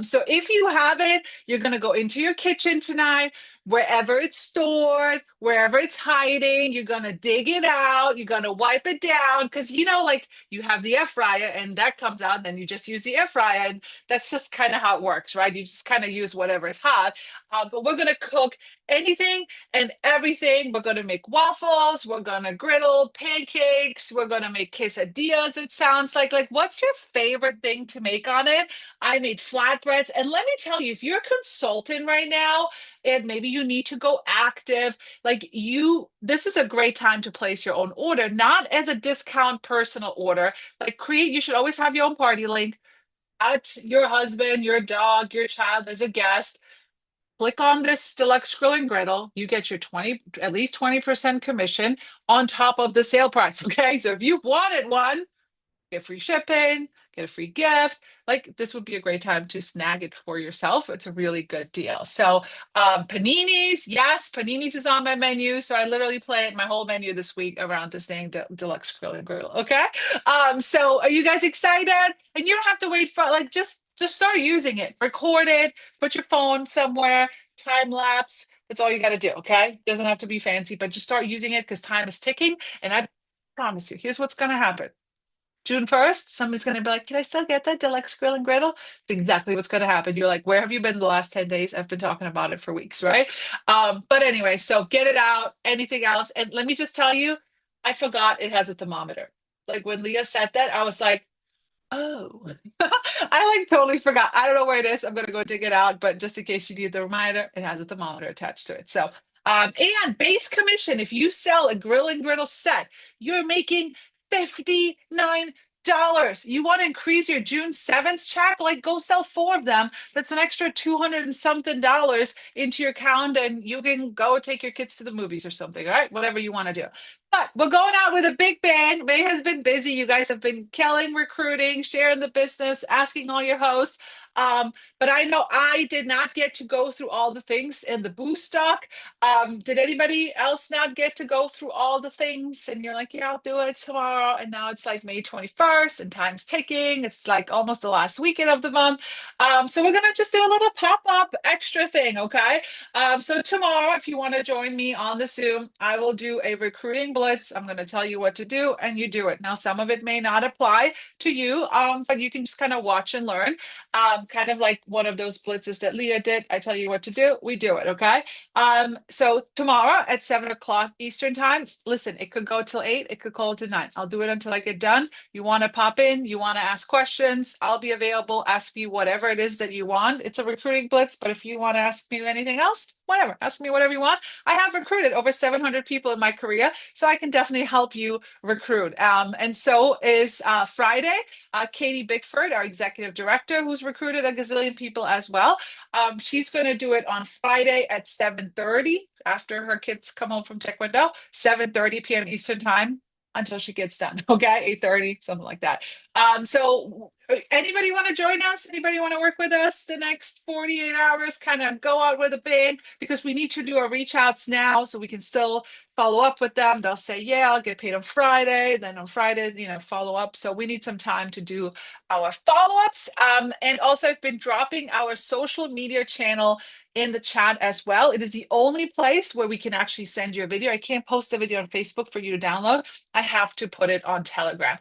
So if you have it, you're going to go into your kitchen tonight, wherever it's stored, wherever it's hiding, you're going to dig it out, you're going to wipe it down, because like, you have the air fryer and that comes out, and then you just use the air fryer, and that's just kind of how it works, right? You just kind of use whatever is hot. But we're going to cook anything and everything. We're going to make waffles, we're going to griddle pancakes, we're going to make quesadillas. It sounds like what's your favorite thing to make on it? I made flatbreads, and let me tell you, if you're a consultant right now and maybe you need to go active, this is a great time to place your own order, not as a discount personal order. You should always have your own party link. Add your husband, your dog, your child as a guest. Click on this Deluxe Grill and Griddle. You get your at least 20% commission on top of the sale price. Okay. So if you've wanted one, get free shipping, get a free gift. This would be a great time to snag it for yourself. It's a really good deal. So paninis, yes, paninis is on my menu. So I literally planned my whole menu this week around this thing, Deluxe Grill and Griddle. Okay. So are you guys excited? And you don't have to wait for just start using it. Record it, put your phone somewhere, time lapse. That's all you got to do. Okay. Doesn't have to be fancy, but just start using it because time is ticking. And I promise you, here's what's going to happen. June 1st, somebody's going to be like, can I still get that Deluxe Grill and Griddle? That's exactly what's going to happen. You're like, where have you been the last 10 days? I've been talking about it for weeks, right? But anyway, so get it out. Anything else? And let me just tell you, I forgot it has a thermometer. When Leah said that, I was like, oh, I totally forgot. I don't know where it is. I'm going to go dig it out. But just in case you need the reminder, it has a thermometer attached to it. So, and base commission, if you sell a grill and griddle set, you're making $59. You want to increase your June 7th check? Go sell 4 of them. That's an extra $200 and something into your account, and you can go take your kids to the movies or something. All right, whatever you want to do. But we're going out with a big bang. May has been busy. You guys have been killing recruiting, sharing the business, asking all your hosts. But I know I did not get to go through all the things in the boost stock. Did anybody else not get to go through all the things? And you're like, yeah, I'll do it tomorrow. And now it's May 21st and time's ticking. It's almost the last weekend of the month. So we're going to just do a little pop-up extra thing, okay? So tomorrow, if you want to join me on the Zoom, I will do a recruiting blitz. I'm going to tell you what to do, and you do it. Now, some of it may not apply to you, but you can just kind of watch and learn. kind of like one of those blitzes that Leah did. I tell you what to do, we do it, okay? So tomorrow at 7 o'clock Eastern time, listen, it could go till 8, it could go to 9. I'll do it until I get done. You want to pop in, you want to ask questions, I'll be available, ask me whatever it is that you want. It's a recruiting blitz, but if you want to ask me anything else, whatever, ask me whatever you want. I have recruited over 700 people in my career, so I can definitely help you recruit. And so is Friday. Katie Bickford, our executive director, who's recruited a gazillion people as well. She's going to do it on Friday at 7:30 after her kids come home from Taekwondo, 7:30 p.m. Eastern time until she gets done. Okay, 8:30, something like that. So anybody want to join us? Anybody want to work with us the next 48 hours? Kind of go out with a bang, because we need to do our reach outs now so we can still follow up with them. They'll say, yeah, I'll get paid on Friday. Then on Friday, follow up. So we need some time to do our follow-ups. And also I've been dropping our social media channel in the chat as well. It is the only place where we can actually send you a video. I can't post a video on Facebook for you to download. I have to put it on Telegram.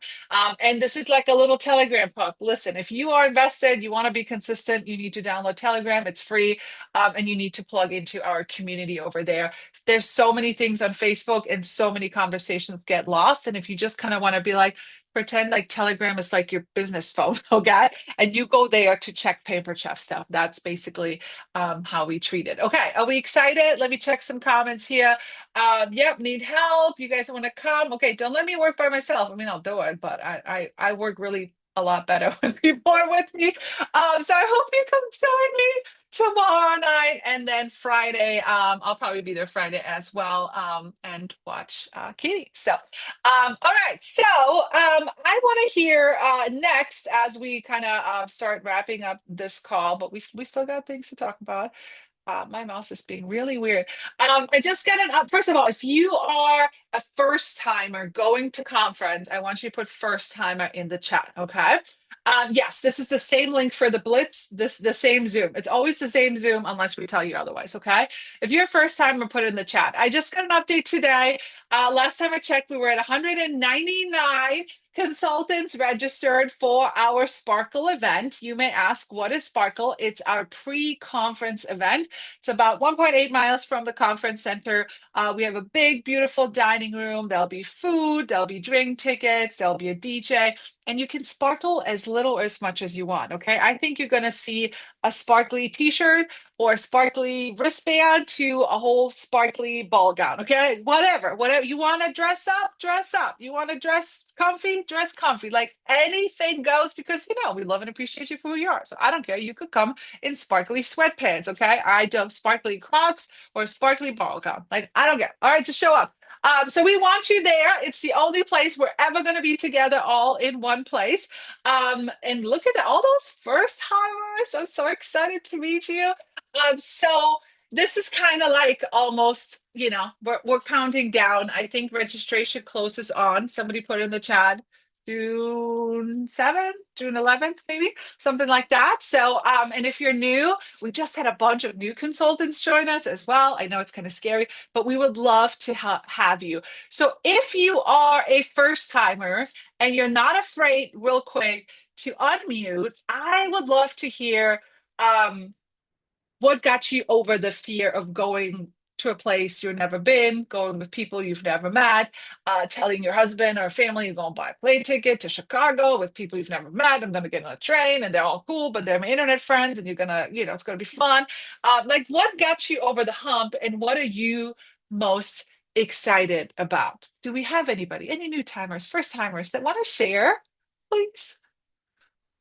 And this is like a little Telegram hook. Listen, if you are invested, you want to be consistent, you need to download Telegram. It's free. And you need to plug into our community over there. There's so many things on Facebook and so many conversations get lost. And if you just kind of want to be like, pretend like Telegram is like your business phone, okay? And you go there to check Pampered Chef stuff. That's basically how we treat it. Okay, are we excited? Let me check some comments here. Yep, need help. You guys want to come? Okay, don't let me work by myself. I mean, I'll do it, but I work really a lot better when people are with me. So I hope you come join me tomorrow night, and then Friday, I'll probably be there Friday as well, and watch Katie. So all right, so I want to hear next, as we kind of start wrapping up this call, but we still got things to talk about. My mouse is being really weird. I just got an up. First of all, if you are a first timer going to conference, I want you to put first timer in the chat, okay? Yes, this is the same link for the Blitz, the same Zoom. It's always the same Zoom unless we tell you otherwise, okay? If you're a first timer, put it in the chat. I just got an update today. Last time I checked, we were at 199 consultants registered for our Sparkle event. You may ask, what is Sparkle? It's our pre-conference event. It's about 1.8 miles from the conference center. We have a big, beautiful dining room. There'll be food, there'll be drink tickets, there'll be a DJ, and you can sparkle as little or as much as you want, okay? I think you're gonna see a sparkly t-shirt or a sparkly wristband to a whole sparkly ball gown, okay? Whatever you want to dress up, dress up. You want to dress comfy, dress comfy. Like anything goes, because we love and appreciate you for who you are. So I don't care. You could come in sparkly sweatpants, okay? I do sparkly Crocs or sparkly ball gown. Like, I don't care. All right, just show up. So we want you there. It's the only place we're ever going to be together, all in one place. And look at all those first timers. I'm so excited to meet you. So this is kind of like almost, we're counting down. I think registration closes on, somebody put in the chat, June 7th, June 11th, maybe something like that. So, and if you're new, we just had a bunch of new consultants join us as well. I know it's kind of scary, but we would love to have you. So if you are a first timer and you're not afraid, real quick, to unmute, I would love to hear, what got you over the fear of going to a place you've never been, going with people you've never met, telling your husband or family you're going to buy a plane ticket to Chicago with people you've never met. I'm going to get on a train and they're all cool, but they're my internet friends and you're going to, it's going to be fun. Like, what got you over the hump, and what are you most excited about? Do we have any new timers, first timers that want to share, please?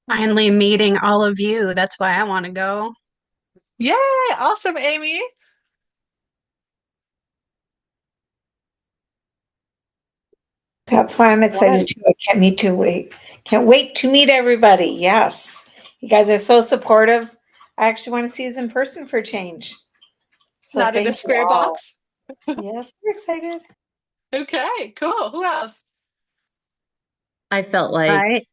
Finally meeting all of you. That's why I want to go. Yeah, awesome, Amy. That's why I'm excited too. I can't wait to meet everybody. Yes. You guys are so supportive. I actually want to see us in person for a change. So Not in a thank you square all. box. Yes, we're excited. Okay, cool. Who else? I felt like Right.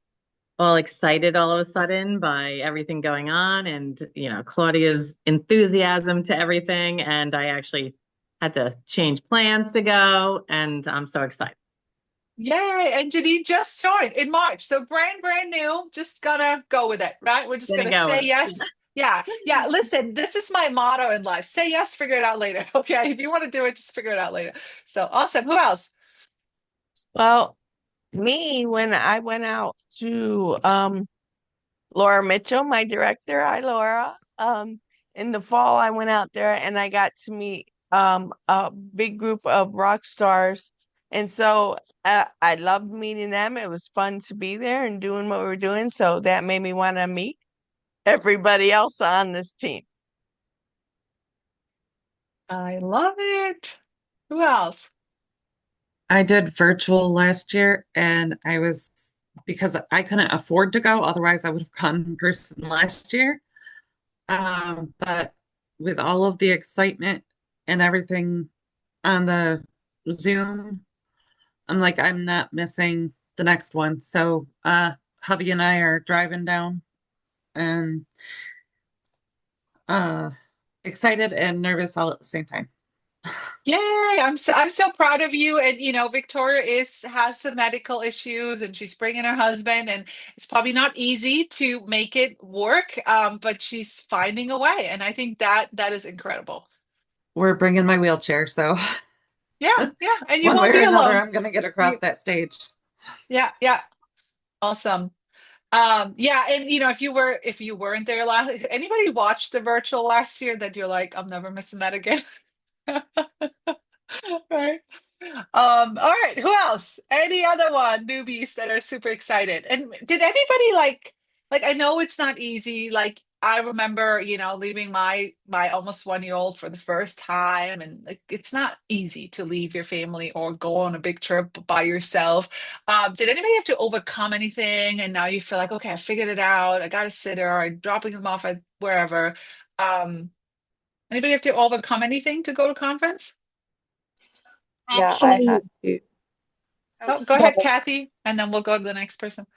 all excited all of a sudden by everything going on, and Claudia's enthusiasm to everything, and I actually had to change plans to go, and I'm so excited. Yay. And Janine just joined in March. So brand new. Just gonna go with it, right? We're just Gonna gonna go with say it. yes. Yeah. Yeah. Listen, this is my motto in life. Say yes, figure it out later. Okay. If you want to do it, just figure it out later. So awesome. Who else? Well, me, when I went out to Laura Mitchell, my director, hi Laura. In the fall I went out there and I got to meet a big group of rock stars. And so I loved meeting them. It was fun to be there and doing what we were doing. So that made me want to meet everybody else on this team. I love it. Who else? I did virtual last year and because I couldn't afford to go, otherwise I would have gone in person last year. But with all of the excitement and everything on the Zoom, I'm like, I'm not missing the next one. So hubby and I are driving down and excited and nervous all at the same time. Yay! I'm so proud of you. And Victoria has some medical issues, and she's bringing her husband, and it's probably not easy to make it work. But she's finding a way, and I think that is incredible. We're bringing my wheelchair, so Yeah, yeah, and you one way won't or be another, alone. I'm gonna get across You, that stage. yeah, yeah, awesome. Yeah, and if you weren't there last, anybody watched the virtual last year that you're like, I'm never missing that again. Right. All right, who else? Any other newbies that are super excited? And did anybody like I know it's not easy. Like I remember, leaving my almost 1-year-old for the first time, and like it's not easy to leave your family or go on a big trip by yourself. Did anybody have to overcome anything and now you feel like, okay, I figured it out, I got a sitter, or I'm dropping them off at wherever. Um, Anybody have to overcome anything to go to conference? Yeah, I Actually, had to. Oh, go ahead, Kathy, and then we'll go to the next person.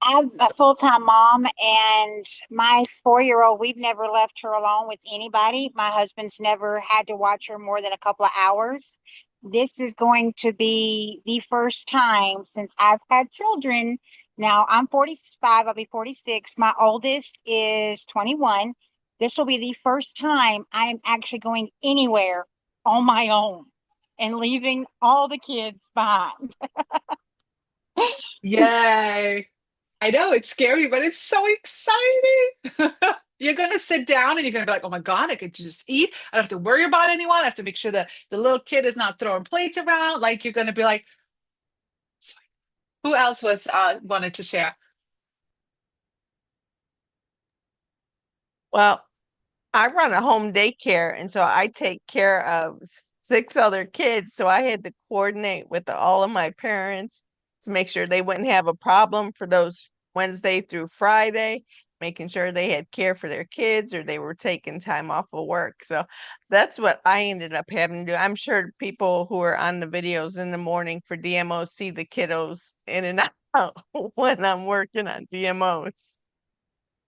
I'm a full-time mom, and my 4-year-old, we've never left her alone with anybody. My husband's never had to watch her more than a couple of hours. This is going to be the first time since I've had children. Now, I'm 45, I'll be 46. My oldest is 21. This will be the first time I'm actually going anywhere on my own and leaving all the kids behind. Yay. I know it's scary, but it's so exciting. You're gonna sit down and you're gonna be like, oh my God, I could just eat. I don't have to worry about anyone. I have to make sure that the little kid is not throwing plates around. Like you're gonna be like, who else was wanted to share? Well, I run a home daycare, and so I take care of 6 other kids. So I had to coordinate with all of my parents to make sure they wouldn't have a problem for those Wednesday through Friday, making sure they had care for their kids or they were taking time off of work. So that's what I ended up having to do. I'm sure people who are on the videos in the morning for DMOs see the kiddos in and out when I'm working on DMOs.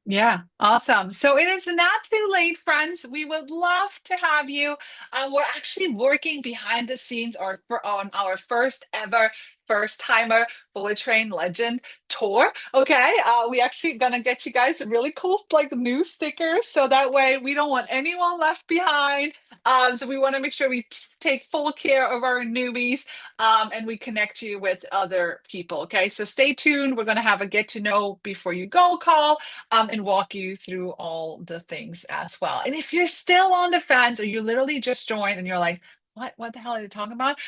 Yeah, awesome. So it is not too late, friends. We would love to have you. We're actually working behind the scenes on our first ever first timer Bullet Train Legend tour. Okay, we actually gonna get you guys really cool like new stickers, so that way we don't want anyone left behind. So we want to make sure we take full care of our newbies, and we connect you with other people. Okay, so stay tuned. We're gonna have a get to know before you go call, and walk you through all the things as well. And if you're still on the fence or you literally just joined and you're like, what the hell are you talking about?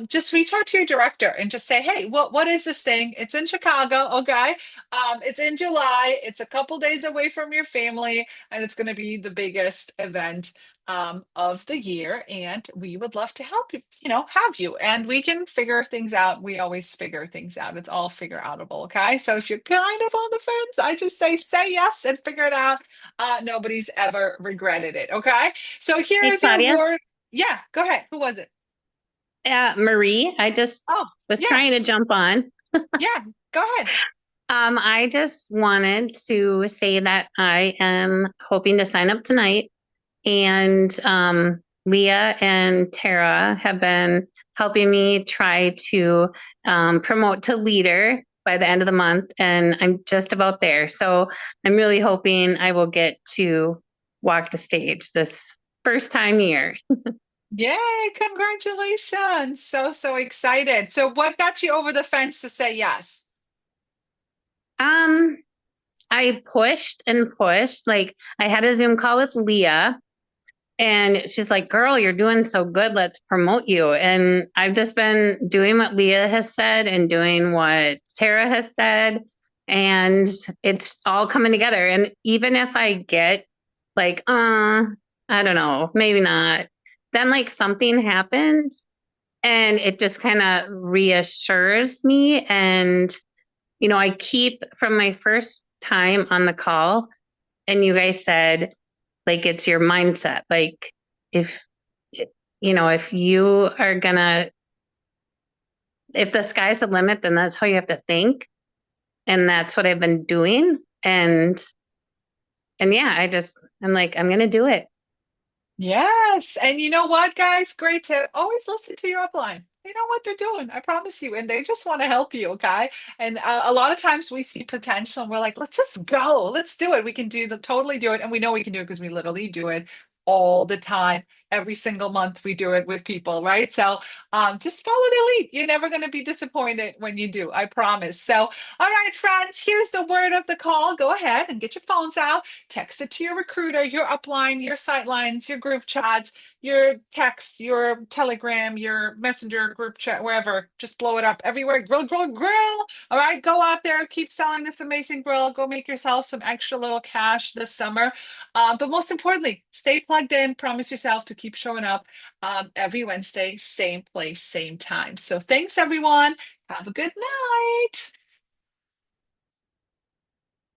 Just reach out to your director and just say, hey, what is this thing? It's in Chicago, okay? It's in July. It's a couple days away from your family, and it's going to be the biggest event of the year. And we would love to help you, have you. And we can figure things out. We always figure things out. It's all figure outable, okay? So if you're kind of on the fence, I just say yes and figure it out. Nobody's ever regretted it, okay? So here hey, is your Claudia. word. Yeah, go ahead. Who was it? Marie, I just Oh, was yeah, trying to jump on. yeah, go ahead. I just wanted to say that I am hoping to sign up tonight. And Leah and Tara have been helping me try to promote to leader by the end of the month. And I'm just about there. So I'm really hoping I will get to walk the stage this first time year. Yay, congratulations. So excited. So what got you over the fence to say yes? I pushed and pushed. Like I had a Zoom call with Leah and she's like, girl, you're doing so good. Let's promote you. And I've just been doing what Leah has said and doing what Tara has said. And it's all coming together. And even if I get like, I don't know, maybe not, then like something happens and it just kind of reassures me. And, you know, I keep from my first time on the call, and you guys said, like, it's your mindset. Like, if, you know, if you are gonna, if the sky's the limit, then that's how you have to think. And that's what I've been doing. And yeah, I'm like, I'm gonna do it. Yes. And you know what, guys? Great to always listen to your upline. They know what they're doing, I promise you. And they just want to help you, okay? And a lot of times we see potential and we're like, let's just go. Let's do it. We can totally do it. And we know we can do it because we literally do it all the time. Every single month we do it with people, right? So just follow the lead. You're never going to be disappointed when you do, I promise. So, all right, friends, here's the word of the call. Go ahead and get your phones out. Text it to your recruiter, your upline, your sightlines, your group chats, your text, your Telegram, your Messenger group chat, wherever. Just blow it up everywhere. Grill, grill, grill. All right, go out there, keep selling this amazing grill. Go make yourself some extra little cash this summer. But most importantly, stay plugged in. Promise yourself to keep showing up every Wednesday, same place, same time. So thanks, everyone. Have a good night.